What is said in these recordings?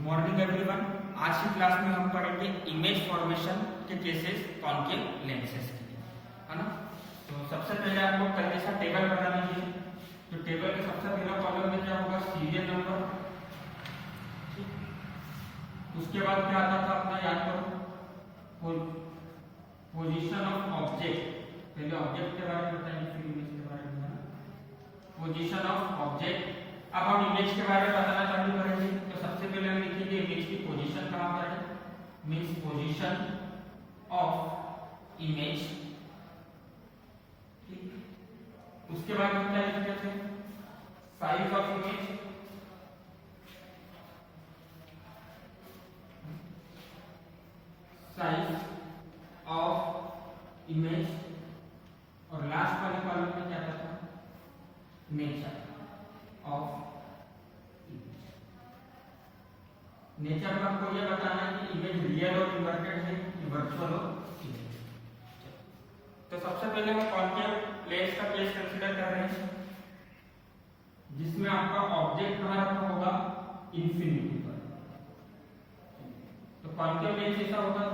Morning everyone. आज की class में हम पढ़ेंगे इमेज फॉर्मेशन के केसेस कॉन्केव लेंसेज के, है ना। तो सबसे पहले आप लोग कल जैसा टेबल बना लीजिए। तो टेबल के सबसे पहला कॉलम में क्या होगा, सीरियल नंबर। उसके बाद क्या आता था अपना, याद करो, पोजीशन ऑफ ऑब्जेक्ट। पहले ऑब्जेक्ट के बारे में बताएंगे, फिर इमेज के बारे में, पोजीशन ऑफ ऑब्जेक्ट। अब हम इमेज के बारे में बताना चालू करेंगे। तो सबसे पहले हम लिखेंगे इमेज की पोजीशन कहां पर है, मींस पोजीशन ऑफ इमेज। उसके बाद हम क्या लिखते हैं, size of image, size of image. और लास्ट वाले कॉलम में क्या था, नेचर ऑफ इमेज। नेचर में आपको यह बताना है कि इमेज रियल और इन्वर्टेड है कि वर्चुअल और इमेज। तो सबसे पहले हम कॉन्केव लेंस का केस कंसीडर कर रहे हैं, जिसमें आपका ऑब्जेक्ट कहां रखा होगा, इंफिनिटी पर। तो कॉन्केव लेंस ऐसा होगा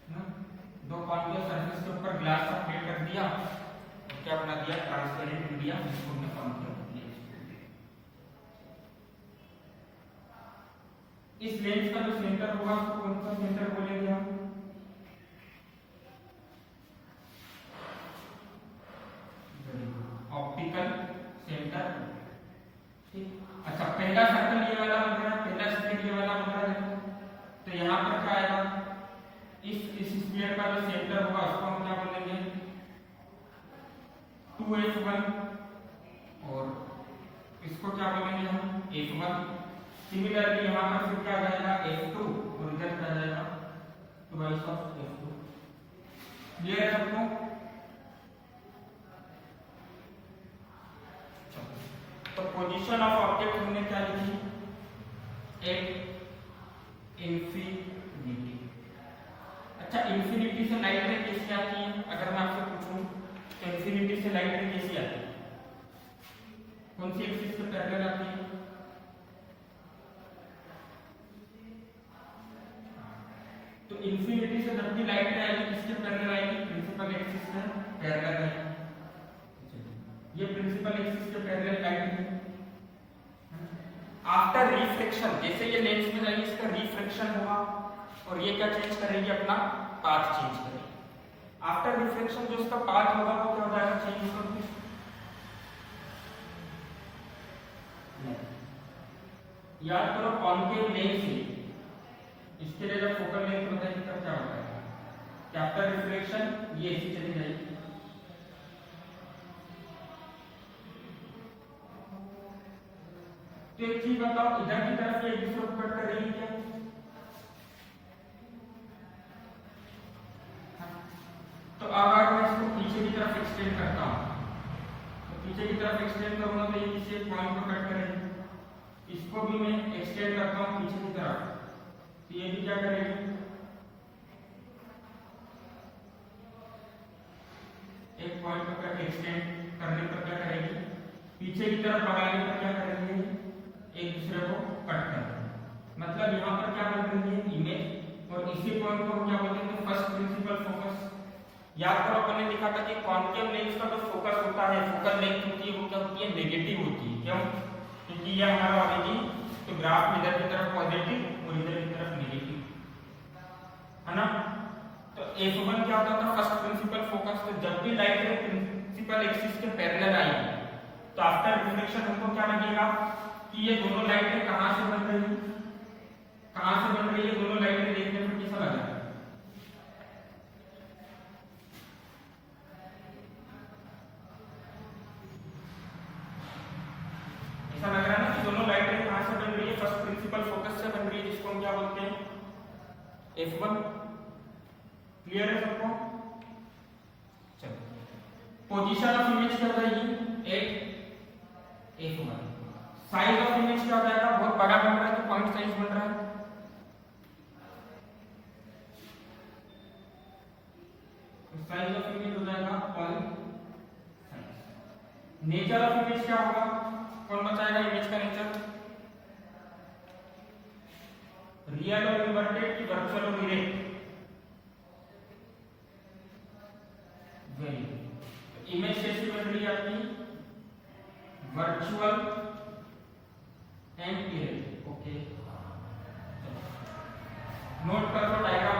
ना, दो कॉन्केव सरफेस के ऊपर ग्लास का प्लेट रख दिया, क्या बना दिया, ट्रांसपेरेंट मीडिया, जिसको हमने कॉन्केव लेंस। इस लेंस का जो सेंटर होगा उसको कौन सा सेंटर बोलेंगे हम, ऑप्टिकल सेंटर। ठीक, अच्छा, पहला सर्कल ये वाला बन रहा है, पहला स्फीयर ये वाला बन रहा है। तो यहाँ पर क्या आएगा, इस स्फीयर का जो सेंटर होगा उसको हम क्या बोलेंगे, 2f1, और इसको क्या बोलेंगे हम, f1। सिमिलरली यहाँ पर फिर क्या आ जाएगा, f2, और इधर क्या आ जाएगा, ट्वाइस ऑफ f2। क्लियर है सबको। तो पोजीशन ऑफ ऑब्जेक्ट हमने क्या लिखी, एट इंफिनिटी। अच्छा, इंफिनिटी से लाइट रे कैसे आती है, अगर मैं आपसे पूछूं तो इंफिनिटी से लाइट रे कैसी आती है, कौन सी एक्सिस पे पैरेलल आती है, तो इंफिनिटी से जब भी लाइट रे आएगी किसके पैरेलल आएगी, प्रिंसिपल एक्सिस से पैरेलल आएगी। ये प्रिंसिपल एक्सिस के पैरेलल लाइट है। आफ्टर रिफ्लेक्शन, जैसे ये लेंस में जाएगी इसका रिफ्लेक्शन होगा, और ये क्या चेंज करेगी, अपना पाथ चेंज करेगी। आफ्टर रिफ्लेक्शन जो इसका पाथ होगा वो क्या हो जाएगा, चेंज कर दो। याद करो कॉन्केव लेंस है, इसके लिए जब फोकल लेंथ बताएगी तब क्या होता है, कि आफ्टर रिफ्लेक्शन ये ऐसी चली जाएगी। तो एक चीज बताओ, इधर की तरफ ये दूसरे को कट कर रही है क्या, तो अगर मैं इसको पीछे की तरफ एक्सटेंड करता हूं, तो पीछे की तरफ एक्सटेंड करूंगा तो ये किसी एक पॉइंट को कट करेगी। इसको भी मैं एक्सटेंड करता हूं पीछे की तरफ, तो ये भी क्या करेगी, एक पॉइंट को कट एक्सटेंड करने पर क्या करेगी, पीछे की तरफ बढ़ाने पर क्या करेगी, एक दूसरे को कट कर देंगे। मतलब यहाँ पर क्या बन रही है, इमेज, और इसी पॉइंट को हम क्या बोलते हैं, फर्स्ट प्रिंसिपल फोकस। याद करो अपन ने लिखा था कि कॉन्केव लेंस का जो फोकस होता है, फोकल लेंथ होती है, वो क्या होती है, नेगेटिव होती है। क्यों, क्योंकि ये हमारा ऑलरेडी तो ग्राफ इधर की तरफ पॉजिटिव और इधर की तरफ नेगेटिव, है ना। तो f1 क्या होता था, फर्स्ट प्रिंसिपल फोकस। तो जब भी लाइट रे प्रिंसिपल एक्सिस के पैरेलल आएगी तो आफ्टर रिफ्लेक्शन हमको क्या लगेगा कि ये दोनों लाइटें कहां से बन रही है, कहां से बन रही है, दोनों लाइटें देखने में कैसा लग रहा है, ऐसा लग रहा है ना कि दोनों लाइटें कहां से बन रही है, फर्स्ट प्रिंसिपल फोकस से बन रही है, जिसको हम क्या बोलते हैं, f1। क्लियर है सबको। चलो, पोजीशन ऑफ इमेज क्या हो जाएगी, eight f1। Size of image क्या हो जाएगा, बहुत बड़ा बन रहा है तो पॉइंट साइज बन रहा है, तो साइज ऑफ इमेज हो जाएगा point size. Nature of image क्या होगा, कौन बताएगा इमेज का नेचर, रियल और इन्वर्टेड की वर्चुअल और इरेक्ट। वेरी इमेज कैसी बन रही है आपकी, virtual and erect. Okay, note कर लो डायग्राम।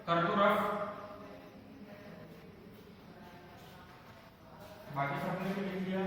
कर दो रफ, बाकी सबने भी लिख लिया।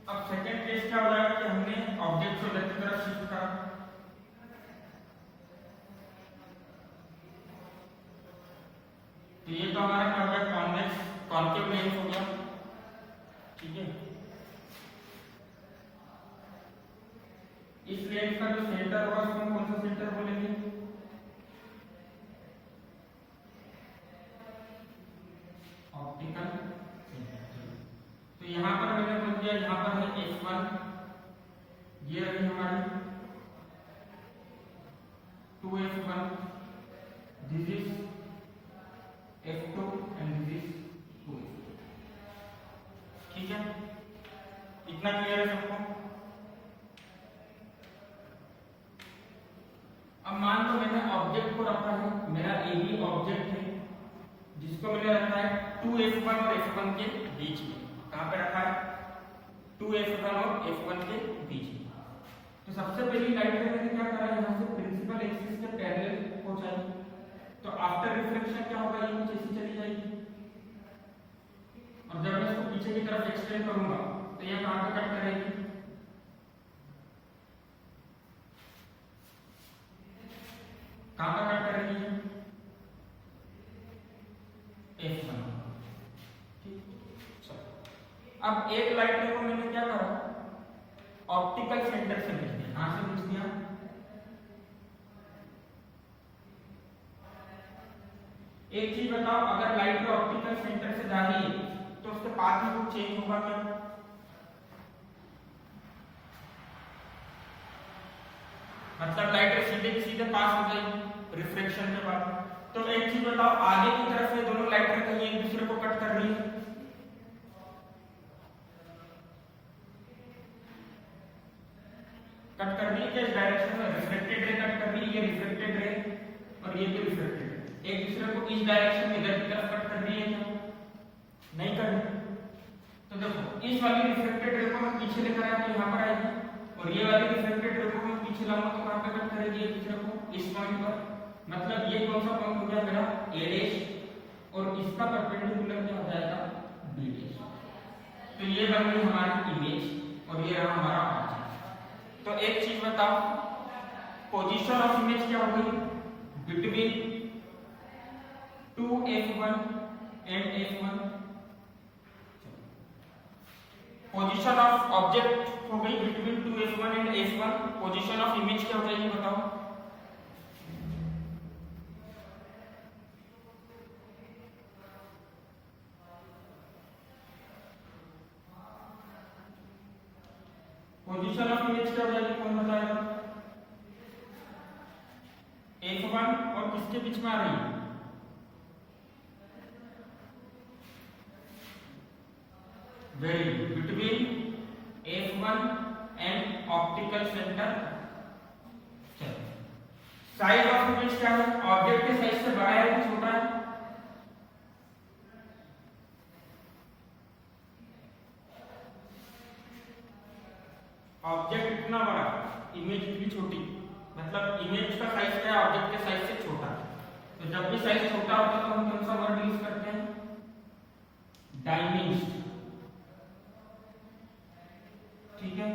अब सेकंड केस क्या हो जाएगा कि हमने ऑब्जेक्ट को लेफ्ट की तरफ शिफ्ट करा, तो ये तो हमारा क्या हो गया, कॉन्वेक्स कॉन्केव लेंस हो गया। ठीक है, इस लेंस का जो सेंटर होगा उसको हम कौन सा सेंटर बोलेंगे, ऑप्टिकल सेंटर। तो यहाँ पर मैंने बोल दिया, यहाँ पर है f1, ये रही हमारी 2f1, this is f2 and this is 2f2। ठीक है, इतना क्लियर है सबको। अब मान लो मैंने ऑब्जेक्ट को रखा है, मेरा ए बी ऑब्जेक्ट है जिसको मैंने रखा है 2f1 और f1 के बीच में। कहां पे रखा है, 2f1 और f1 के बीच में। तो सबसे पहली लाइट मैंने क्या करा, यहां से प्रिंसिपल एक्सिस के पैरेलल पहुंचाई, तो आफ्टर रिफ्लेक्शन क्या होगा, ये कुछ ऐसी चली जाएगी। और जब मैं इसको पीछे की तरफ एक्सटेंड करूंगा तो ये कहां पे कट करेगी, कहां पे कट करेगी, f1। अब एक लाइट को मैंने क्या करा, ऑप्टिकल सेंटर से खींच दिया। कहां से खींच दिया, एक चीज बताओ, अगर लाइट ऑप्टिकल सेंटर से जा रही है तो उसके पाथ में कुछ चेंज होगा क्या, मतलब लाइट सीधे सीधे पास हो जाएगी रिफ्लेक्शन के बाद। तो एक चीज बताओ, आगे की तरफ ये दोनों लाइट कहीं एक दूसरे को कट कर रही है, कट कर रही है क्या, इस डायरेक्शन में रिफ्लेक्टेड रे कट कर रही है, ये रिफ्लेक्टेड रे और ये भी रिफ्लेक्टेड रे एक दूसरे को इस डायरेक्शन में इधर की तरफ कट कर रही है क्या, नहीं कर रही। तो देखो इस वाली रिफ्लेक्टेड रे को हम पीछे लेकर आए तो यहाँ पर आएगी, और ये वाली रिफ्लेक्टेड रे को मैं पीछे लाऊंगा तो कहां पे कट करेगी, एक दूसरे को इस पॉइंट पर। मतलब ये कौन सा पॉइंट हो गया मेरा, a डैश, और इसका परपेंडिकुलर क्या हो जाएगा, b डैश। तो ये बन गई हमारी इमेज और ये रहा हमारा ऑब्जेक्ट। तो एक चीज बताओ, पोजीशन ऑफ इमेज क्या हो गई, between 2f1 and f1। Position of object हो गई between 2f1 and f1। Position of image क्या हो जाएगी बताओ, पोजीशन ऑफ इमेज क्या हो जाएगी, कौन बताएगा, f1 और किसके बीच में आ रही है, very between f1 and optical centre. Size of image क्या है, ऑब्जेक्ट के साइज से बड़ा है कि छोटा है, ऑब्जेक्ट इतना बड़ा, इमेज इतनी छोटी, मतलब इमेज का साइज क्या है, ऑब्जेक्ट के साइज से छोटा। तो जब भी साइज छोटा होता है तो हम कौन सा वर्ड यूज करते हैं, डायमेंशन। ठीक है।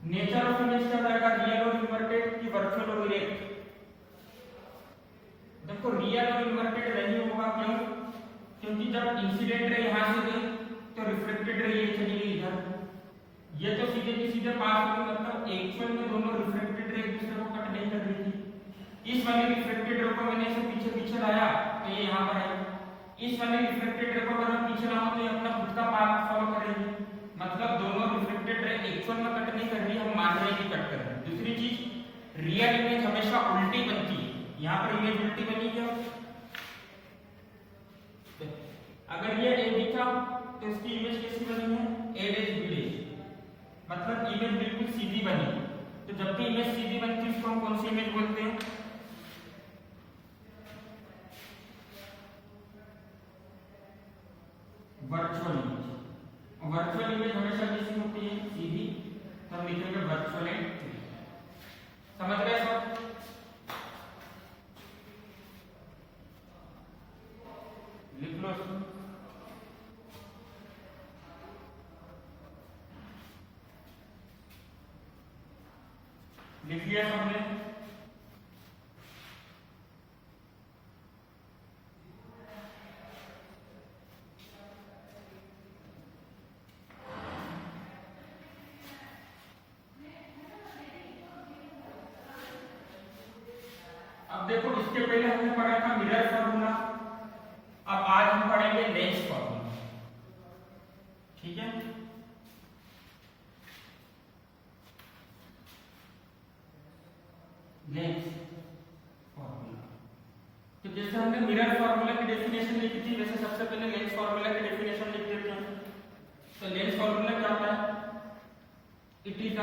नेचर ऑफ इमेज क्या रहेगा, रियल और इन्वर्टेड की वर्चुअल और इरेक्ट। देखो रियल और इन्वर्टेड नहीं होगा, क्यों, क्योंकि जब इंसिडेंट रे यहां से गई तो रिफ्लेक्टेड रे ये चली गई इधर, ये तो सीधे की सीधे पास होगी, मतलब एक्चुअल में दोनों रिफ्लेक्टेड रे एक दूसरे को कट नहीं कर रही थी। इस वाली रिफ्लेक्टेड रे को मैंने इसे पीछे पीछे लाया तो ये यहां पर है, इस वाली रिफ्लेक्टेड रे को अगर मैं पीछे लाऊं तो ये अपना खुद का पाथ फॉलो करेगी, मतलब दोनों रिफ्लेक्टेड रे एक्चुअल में कट नहीं कर रही, हम मान रहे हैं कि कट कर रही है। दूसरी चीज, रियल इमेज हमेशा उल्टी बनती है, यहां पर इमेज उल्टी बनी क्या, अगर ये ए बी था तो इसकी इमेज कैसी बनी है, ए डैश बी डैश, मतलब इमेज बिल्कुल सीधी बनी। तो जब भी इमेज सीधी बनती है उसको हम कौन सी इमेज बोलते हैं, वर्चुअल इमेज। वर्चुअल इमेज हमेशा कैसी होती है, सीधी, तो हम लिखेंगे वर्चुअल एंड। समझ गए सब, लिख लो इसको। लिख लिया सबने, अब देखो इसके पहले हमने पढ़ा था मिरर फॉर्मूला, अब आज हम पढ़ेंगे लेंस फॉर्मूला। ठीक है, लेंस फॉर्मूला। तो जैसे हमने मिरर फॉर्मूला की डेफिनेशन लिखी थी, वैसे सबसे पहले लेंस फॉर्मूला की डेफिनेशन लिख देते हैं। तो लेंस फॉर्मूला क्या होता है, it is a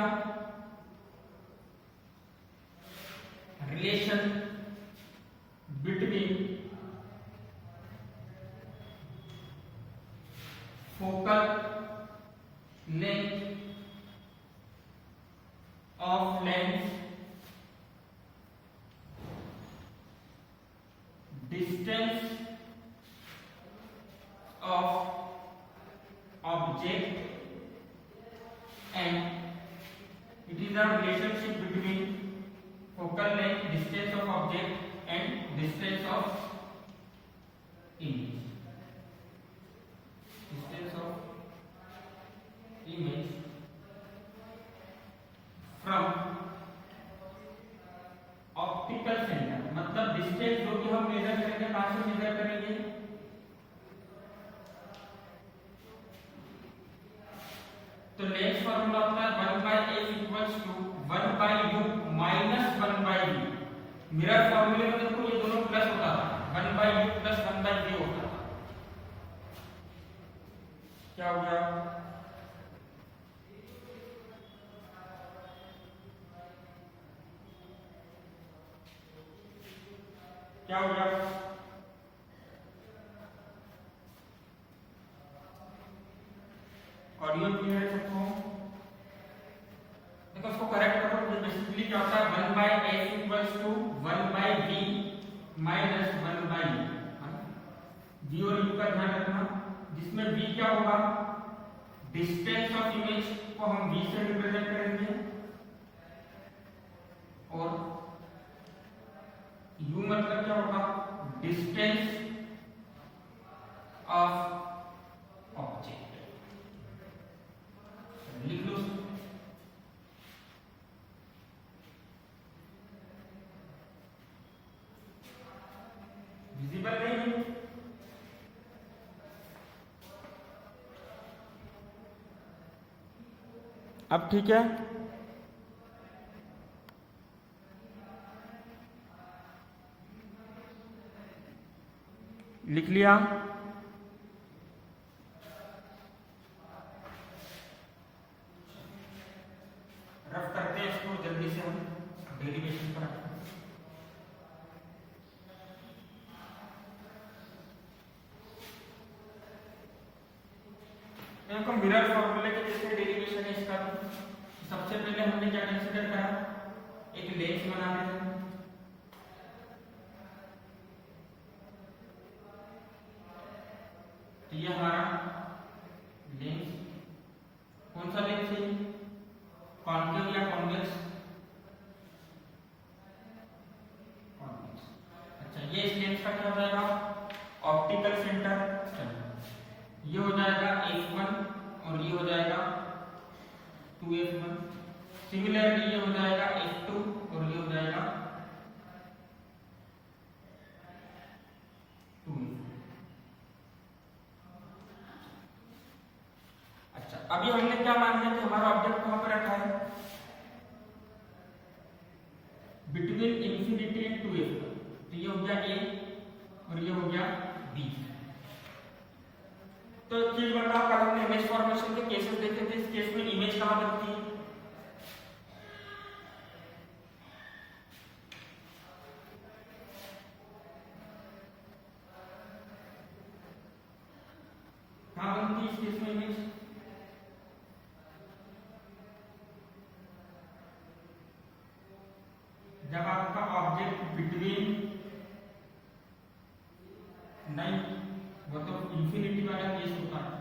relation between focal length of lens, distance of object, and it is a relationship between focal length, distance of object and distance of image. Distance of image from optical center, मतलब distance जो कि हम major करेंगे, कहां से major करेंगे, तो lens formula होता है 1/f = 1/u minus 1/v। Mirror फॉर्मूले में देखो ये दोनों प्लस होता था, 1/u प्लस 1/v होता था, क्या हो गया, क्या हो गया, ऑडियो क्लियर है सबको, देखो इसको करेक्ट करो। ये बेसिकली क्या होता है, 1/f = 1/v minus 1/u, v और u का ध्यान रखना, जिसमें v क्या होगा, डिस्टेंस ऑफ इमेज को हम v से रिप्रेजेंट करेंगे, और u मतलब क्या होगा, डिस्टेंस ऑफ ऑब्जेक्ट। लिख लो, विजिबल नहीं है, अब ठीक है, लिख लिया। रफ करते हैं इसको जल्दी से, हम डेरिवेशन पर आते हैं। देखो मिरर फॉर्मूले के जैसे डेरिवेशन है इसका, सबसे पहले हमने क्या कंसीडर करा, एक लेंस बना देते हैं। तो ये हमारा लेंस, कौन सा लेंस है, कॉन्केव या कॉन्वेक्स? कॉन्वेक्स। अच्छा, ये इस लेंस का क्या हो जाएगा, ऑप्टिकल सेंटर। ये हो जाएगा f1 और ये हो जाएगा 2f1। सिमिलरली ये हो जाएगा f2 और ये हो जाएगा 2f। अच्छा, अभी हमने क्या मान लिया कि हमारा ऑब्जेक्ट कहां पर रखा है, बिटवीन इंफिनिटी एंड 2f। तो ये हो गया a और ये हो गया b। तो एक चीज बताओ, कल हमने इमेज फॉर्मेशन के केसेस देखे थे, इस केस में इमेज कहां बनती है, कहां बनती है इस केस में इमेज? जब आपका ऑब्जेक्ट बिटवीन, नहीं वो तो इंफिनिटी वाला केस होता है,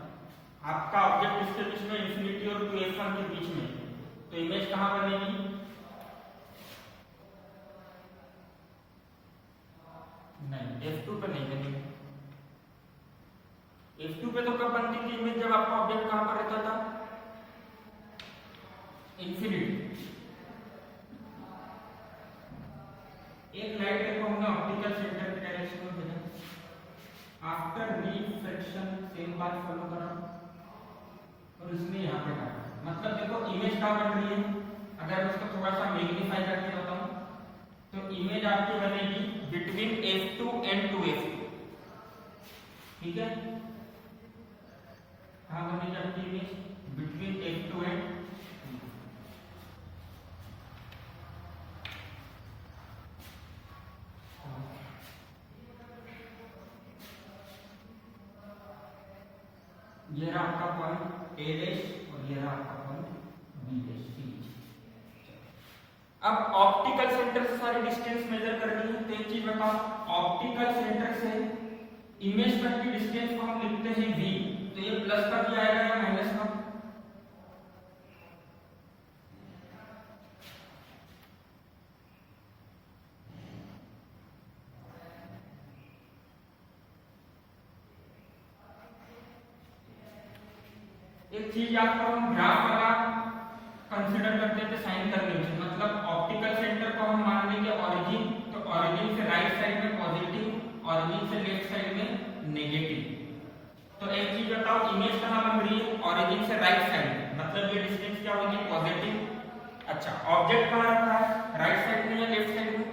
आपका ऑब्जेक्ट इसके बीच में इंफिनिटी और 2f1 के बीच में, तो इमेज कहां बनेगी, नहीं f2 पे नहीं बनेगी। f2 पे तो कब बनती थी इमेज, जब आपका ऑब्जेक्ट कहां पर रहता था, इंफिनिटी। एक लाइट देखो हमने ऑप्टिकल सेंटर की डायरेक्शन में भेजा, आफ्टर रिफ्रैक्शन सेम बात फॉलो करा और इसने यहाँ पे काटा। मतलब देखो इमेज कहाँ बन रही है, अगर मैं इसको थोड़ा सा मैग्नीफाई करके बताऊं तो इमेज आपकी बनेगी बिटवीन f2 एंड 2f2। ठीक है, कहाँ बनेगी आपकी image, between f2 and 2f2। ये रहा आपका पॉइंट ए डैश और ये रहा आपका पॉइंट बी डैश। अब ऑप्टिकल सेंटर से सारी डिस्टेंस मेजर करनी है, तो एक चीज बताओ, ऑप्टिकल सेंटर से इमेज तक की डिस्टेंस को हम लिखते हैं v, तो ये प्लस का भी आएगा या माइनस का, एक चीज याद करो, हम ग्राफ वाला कंसीडर करते थे साइन कन्वेंशन। मतलब ऑप्टिकल सेंटर को हम मान लेंगे ओरिजिन, तो ओरिजिन से राइट साइड में पॉजिटिव, ओरिजिन से लेफ्ट साइड में नेगेटिव। तो एक चीज बताओ, इमेज कहां बन रही है, ओरिजिन से राइट साइड, मतलब ये डिस्टेंस क्या होगी, पॉजिटिव। अच्छा, ऑब्जेक्ट कहां रखा है, राइट साइड में या लेफ्ट साइड में,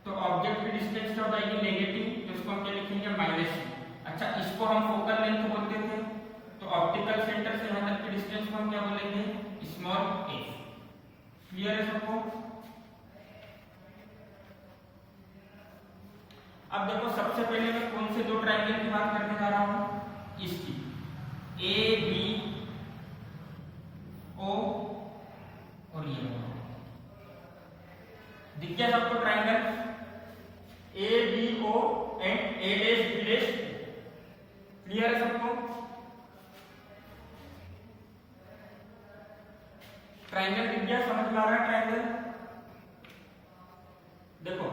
तो ऑब्जेक्ट की डिस्टेंस क्या हो जाएगी, नेगेटिव, तो इसको हम क्या लिखेंगे, माइनस। अच्छा, इसको हम फोकल लेंथ बोलते थे, तो ऑप्टिकल सेंटर से यहां तक की डिस्टेंस को हम क्या बोलेंगे, स्मॉल a। क्लियर है सबको? अब देखो, सबसे पहले मैं कौन से दो ट्रायंगल की बात करने जा रहा हूं, इसकी ए बी ओ और ये दिख गया सबको triangle A B O and A dash B dash. Clear है सबको? ट्रायंगल दिख गया, समझ में आ रहा है ट्रायंगल? देखो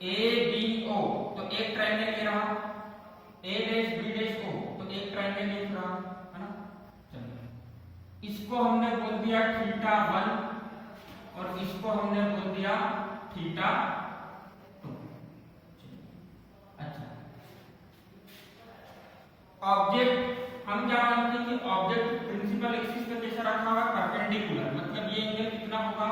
ए बी ओ, तो एक ट्रायंगल ये रहा, ए डैश बी डैश ओ, तो एक ट्रायंगल ये रहा, है ना। चलिए, इसको हमने बोल दिया θ1 और इसको हमने बोल दिया θ2। अच्छा, ऑब्जेक्ट हम क्या मानते हैं कि ऑब्जेक्ट प्रिंसिपल एक्सिस पे कैसा रखा हुआ, परपेंडिकुलर, मतलब ये एंगल कितना होगा,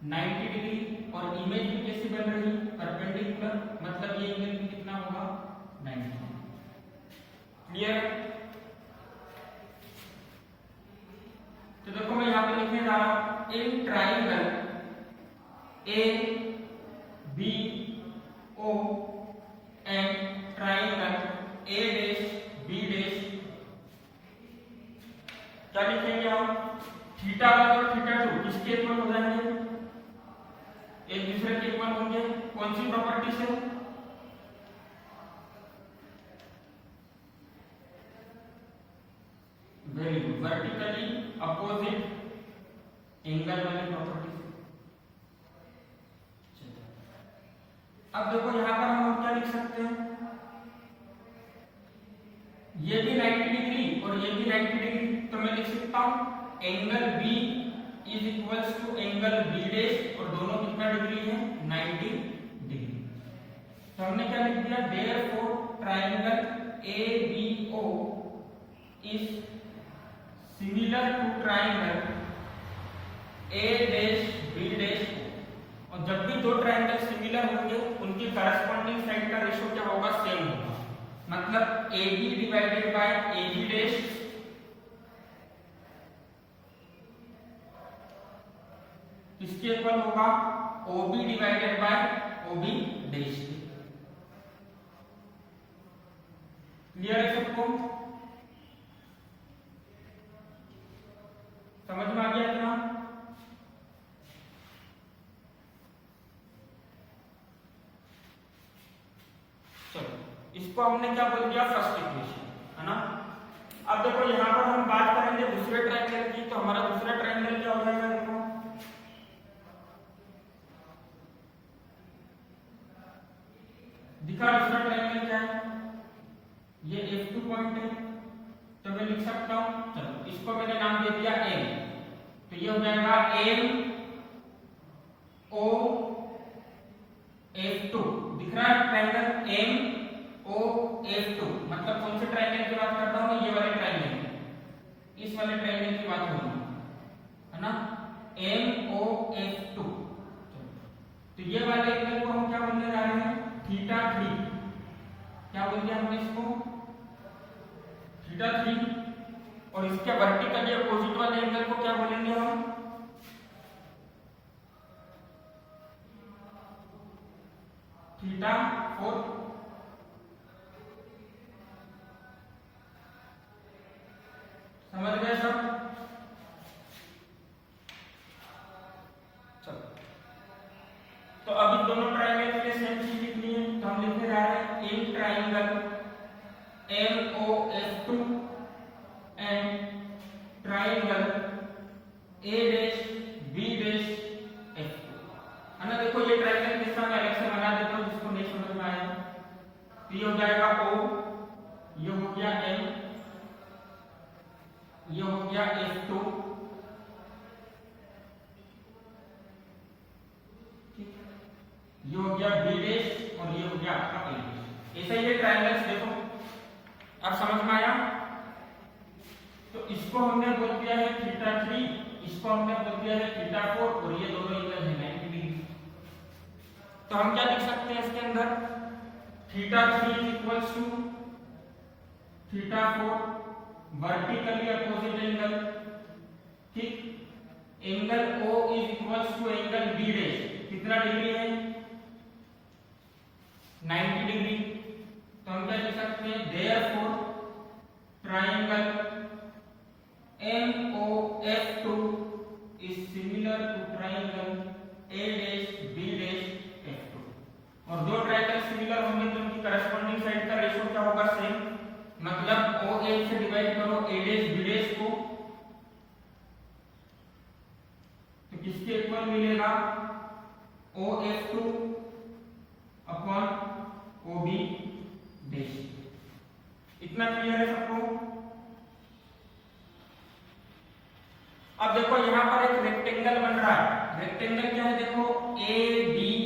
90 डिग्री, और इमेज भी कैसे बन रही, परपेंडिकुलर, मतलब ये एंगल भी कितना होगा, 90। क्लियर? तो देखो मैं यहां पे लिखने जा रहा हूं, in triangle A B O and triangle A dash B dash property से? Very good, vertically opposite angle वाली प्रॉपर्टी से। अब देखो यहां पर हम क्या लिख सकते हैं, ये भी 90 डिग्री और ये भी 90 डिग्री, तो मैं लिख सकता हूं angle B is equals to angle B dash, और दोनों कितना डिग्री है, 90 डिग्री। तो हमने क्या लिख दिया, therefore triangle ABO is similar to triangle A dash B dash. और जब भी दो ट्रायंगल सिमिलर होंगे उनकी करस्पॉन्डिंग साइड का रेशियो क्या होगा, सेम होगा। मतलब AB divided by AB dash इसके इक्वल होगा OB divided by OB dash. Clear है सबको, समझ में आ गया क्या? चलो इसको हमने क्या बोल दिया, फर्स्ट इक्वेशन, है ना। अब देखो यहां पर हम बात करेंगे दूसरे ट्रायंगल की, तो हमारा दूसरा ट्रायंगल क्या हो जाएगा, देखो दिखा दूसरा ट्रायंगल क्या है, ये F2 पॉइंट है, तो मैं लिख सकता हूं, चलो इसको मैंने नाम दे दिया M, तो ये हो जाएगा MOF2। दिख रहा है ट्रायंगल MOF2, मतलब कौन से ट्रायंगल की बात कर रहा हूं, ये वाले ट्रायंगल, इस वाले ट्रायंगल की बात हो रही है ना, MOF2। तो ये वाले एंगल को हम क्या बोलने जा रहे हैं, θ3। क्या बोल दिया हमने इसको, θ3। और इसके वर्टिकली अपोजिट वाले एंगल को क्या बोलेंगे हम, θ4। समझ गए सब? चलो तो अभी दोनों ट्रायंगल के लिए सेम चीज लिखनी है, तो हम लिखने जा रहे हैं in triangle MOF2 and triangle A dash B dash F2, है ना। देखो ये ट्रायंगल किस तरह अलग से बना देता हूं, जिसको नहीं समझ में आया, तो ये हो जाएगा O, ये हो गया M, ये हो गया F2, ये हो गया B डैश, और ये हो गया आपका A डैश। ऐसा ये ट्रायंगल्स देखो, अब समझ में आया। तो इसको हमने बोल दिया है θ3, इसको हमने बोल दिया है θ4, और ये दोनों एंगल है 90 डिग्री। तो हम क्या लिख सकते हैं इसके अंदर, θ3 equals to θ4 vertically opposite angle, ठीक। Angle O is equals to angle B dash, कितना डिग्री है, 90 डिग्री। तो हम क्या लिख सकते हैं, therefore triangle MOF2 is similar to triangle A dash B dash F2। और दो ट्रायंगल सिमिलर होंगे तो उनकी करस्पॉन्डिंग साइड का रेशियो क्या होगा, सेम। मतलब OA से डिवाइड करो A dash B dash को, तो किसके इक्वल मिलेगा, OF2 अपॉन OB डैश। इतना क्लियर है सबको? अब देखो यहां पर एक रेक्टेंगल बन रहा है, रेक्टेंगल क्या है, देखो ABOMA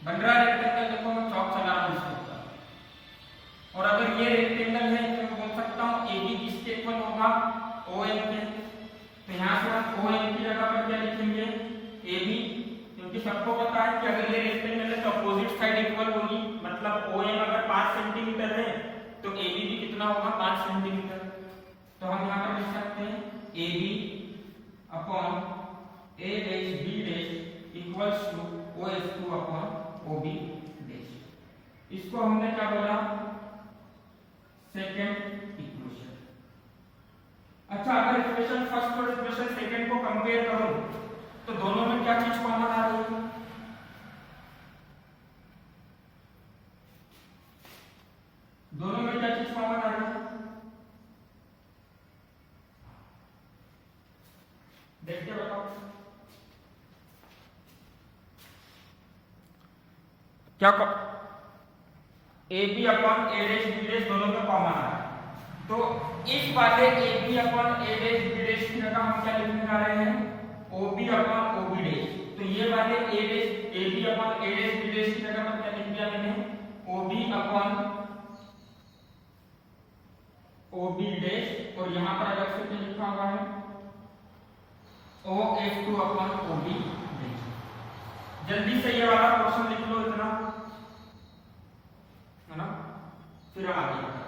बन रहा है रेक्टेंगल। देखो मैं चौक चला रहा हूं इसके ऊपर, और अगर ये रेक्टेंगल है तो मैं बोल सकता हूं AB किसके इक्वल होगा, OM के। तो यहां से हम OM की जगह पर क्या लिखेंगे, AB, क्योंकि सबको पता है कि अगर ये रेक्टेंगल है तो अपोजिट साइड इक्वल होगी। मतलब OM अगर 5 सेंटीमीटर है तो AB भी कितना होगा, 5 सेंटीमीटर। तो हम यहाँ पर लिख सकते हैं AB upon A dash B dash equals to OF2 upon OB dash. इसको हमने क्या बोला, सेकेंड इक्वेशन। अच्छा, अगर इक्वेशन फर्स्ट और इक्वेशन सेकेंड को कंपेयर करूं तो दोनों में क्या चीज कॉमन आ रही है? दोनों में क्या चीज कॉमन आ रही है? देखते बताओ क्या A B upon A dash B dash दोनों में कॉमन आ रहा है। तो इस वाले A B upon A dash B dash की जगह हम क्या लिखने जा रहे हैं? O B upon O B dash. तो ये वाले A dash A B upon A dash B dash की जगह पर क्या लिख दिया मैंने? O B upon O B dash, और यहां पर अलग से क्या लिखा हुआ है? O F two upon O B dash. जल्दी से ये वाला क्वेश्चन लिख लो इतना, है ना, फिर हम आगे बढ़ते हैं।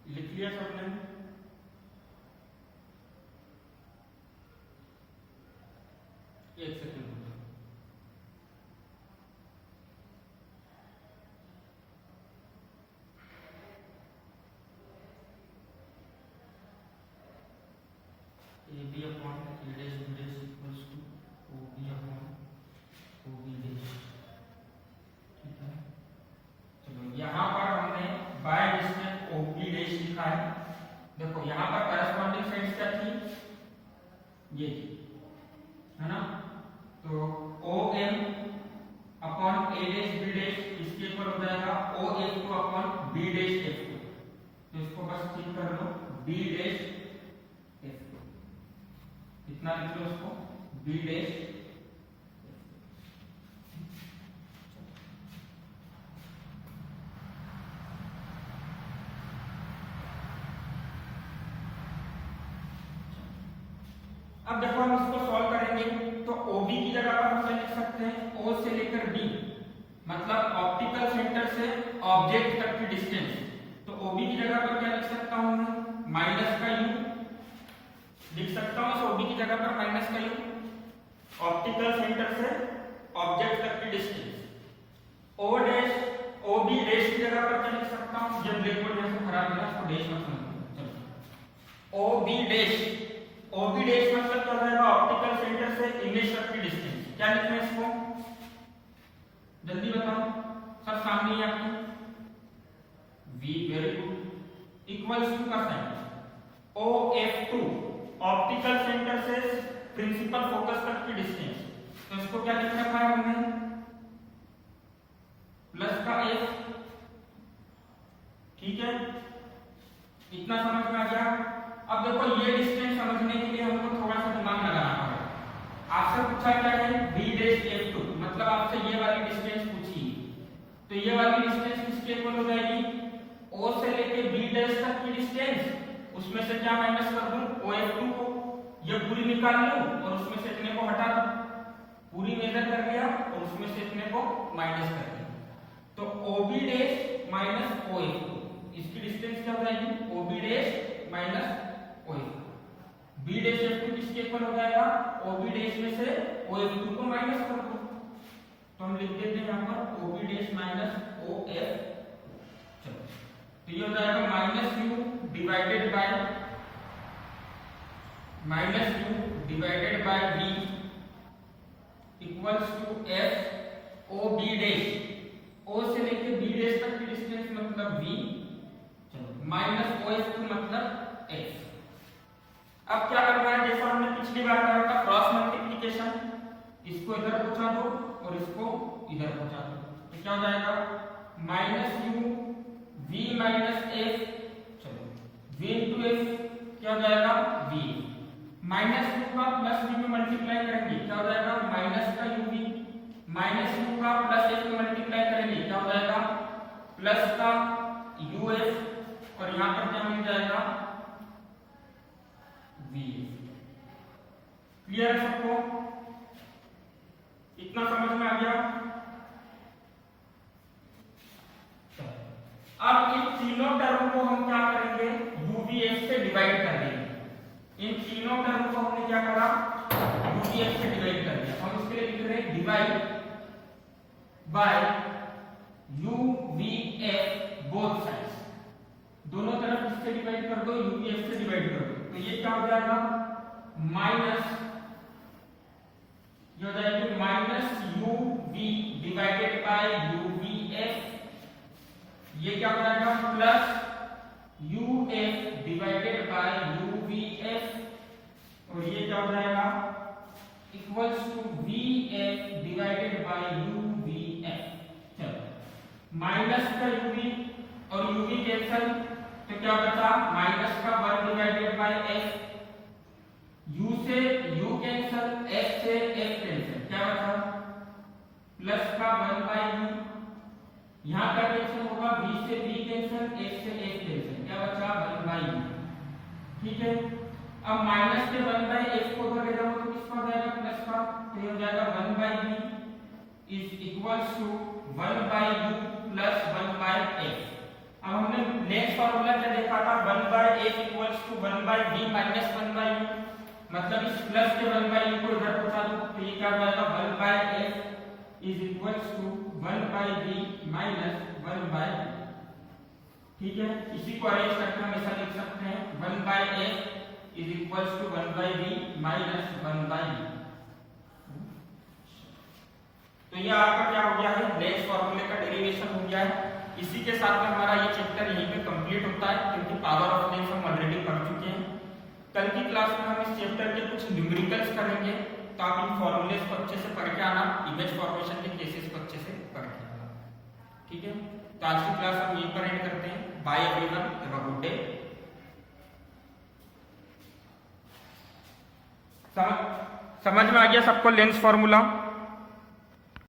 लिख लिया सबने? एक second A B upon A dash B dash equals to O B upon O B dash. ठीक है, चलो यहाँ पर हमने बाय डिस्टेंस ओ बी डैश लिखा है। देखो यहाँ पर करस्पॉन्डिंग साइड्स क्या थी? ये थी, है ना। तो O M upon A dash B dash इसके ऊपर हो जाएगा O F two upon B dash F two. तो इसको बस ठीक कर लो, बी डैश एफ टू, इतना लिख लो उसको, बी डैश। अब देखो हम इसको सॉल्व करेंगे तो OB की जगह पर हम क्या लिख सकते हैं? O से लेकर B, मतलब ऑप्टिकल सेंटर से ऑब्जेक्ट तक की डिस्टेंस। तो OB की जगह पर क्या लिख सकता हूं मैं? माइनस का U लिख सकता हूं। इस OB की जगह पर माइनस का U, ऑप्टिकल सेंटर से ऑब्जेक्ट तक की distance. O dash OB dash की जगह पर क्या लिख सकता हूं? जब ब्लैक बोर्ड जैसे खराब है ना तो डैश मत समझो। चलो OB डैश, OB डैश मतलब क्या होगा? ऑप्टिकल सेंटर से इमेज तक की डिस्टेंस। क्या लिखना है इसको? जल्दी बताओ, सब सामने ही आपके। V, very good, equals to का साइन OF2, ऑप्टिकल सेंटर से प्रिंसिपल फोकस तक की डिस्टेंस। तो इसको क्या लिख रखा है हमने? प्लस का F। ठीक है, इतना समझ में आ गया। अब देखो ये डिस्टेंस समझने के लिए हमको थोड़ा सा दिमाग लगाना पड़ेगा। आपसे पूछा क्या है? B डैश F2, मतलब आपसे ये वाली डिस्टेंस पूछी, तो ये वाली डिस्टेंस किसके इक्वल हो जाएगी? O से लेके B डैश तक की डिस्टेंस, उसमें से क्या माइनस कर दूं? OF2 को, ये पूरी निकाल लूं और उसमें से इतने को हटा दूं। पूरी मेजर कर लिया और उसमें से इतने को माइनस कर दिया। तो OB डैश माइनस OF2, इसकी डिस्टेंस क्या हो जाएगी? OB dash minus B dash F2 किसके इक्वल हो जाएगा? OB डैश में से OF2 को माइनस कर दो, तो हम लिख देते हैं यहाँ पर OB डैश माइनस OF। चलो, तो ये हो जाएगा minus U divided by B equals to F OB dash, O से लेके B डैश तक की डिस्टेंस मतलब V, चलो माइनस OF2 मतलब F। अब क्या करना है? जैसा हमने पिछली बार करा था क्रॉस मल्टीप्लिकेशन, इसको इधर पहुंचा दो और इसको इधर पहुंचा दो, तो क्या हो जाएगा? Minus U V minus F, चलो V इंटू F क्या हो जाएगा? V। माइनस U का प्लस V में मल्टीप्लाई करेंगे, क्या हो जाएगा? माइनस का UV प्लस का यूएफ और यहां पर क्या मिल जाएगा वीएफ। क्लियर है सबको? इतना समझ में आ गया? अब इन तीनों टर्म को हम क्या करेंगे यूवीएफ से डिवाइड कर देंगे। इन तीनों टर्म को हमने क्या करा यूवीएफ से डिवाइड कर दिया। हम इसके लिए लिख रहे हैं divide by UVF both sides. दोनों तरफ इससे डिवाइड कर दो यूवीएफ से डिवाइड कर दो तो ये क्या हो जाएगा माइनस ये हो जाएगी minus U V divided by U V F. ये क्या हो जाएगा plus U F divided by U V F और ये क्या हो जाएगा equals to V F divided by U V F. चलो माइनस का यूवी और यूवी कैंसिल तो क्या बचा माइनस का 1 डिवाइडेड बाय एफ। यू से यू कैंसिल एफ से एफ कैंसिल क्या बचा प्लस का 1 बाय यू। यहां का कैंसिल होगा v से v कैंसिल f से f कैंसिल क्या बचा 1 बाय u। ठीक है अब माइनस के 1 बाय f को उधर ले जाओ तो किसका हो जाएगा प्लस का तो ये हो जाएगा 1 by v is equals to 1 by u plus 1 by f। अब हमने नेक्स्ट फार्मूला क्या देखा था 1 by f equals to 1 by v minus 1 by u मतलब इस प्लस के 1 बाय u को इधर पहुंचा दो तो ये क्या हो जाएगा 1 by f is equals to 1 by v minus 1 by v। ठीक है इसी को अरेंज करके हम ऐसा लिख सकते हैं 1 by f is equals to 1 by v minus 1 by v। तो ये आपका क्या हो गया है नेक्स्ट फार्मूले का डेरिवेशन हो गया है। इसी के साथ में हमारा ये चैप्टर यहीं पे कंप्लीट होता है क्योंकि पावर ऑफ लेंस हम ऑलरेडी पढ़ चुके हैं। कल की क्लास में हम इस चैप्टर के कुछ न्यूमेरिकल्स करेंगे तो आप इन फॉर्मूलेस को अच्छे से पढ़ के आना इमेज फॉर्मेशन के केसेस को अच्छे से पढ़ के आना। ठीक है तो आज की क्लास हम यहीं पर एंड करते हैं। Bye everyone have a good day. समझ में आ गया सबको लेंस फार्मूला?